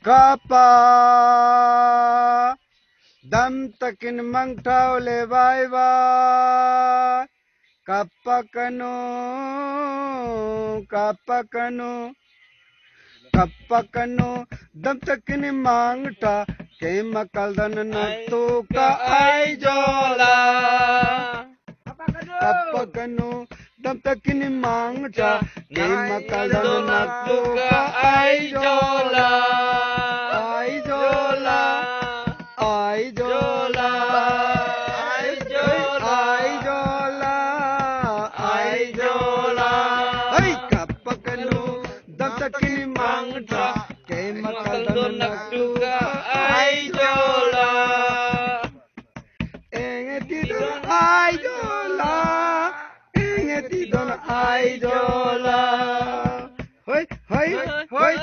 Kapa dam takin mangtau le bye bye. Kapakanu dam takin mangta ke makaldan natu ka ai jola. Kapakanu dam takin mangta ke makaldan natu ka ai jola. Kini mangta ke makaldan nagduga ay jola. Engetidon ay jola. Engetidon ay jola. Hoy, hoy, hoy.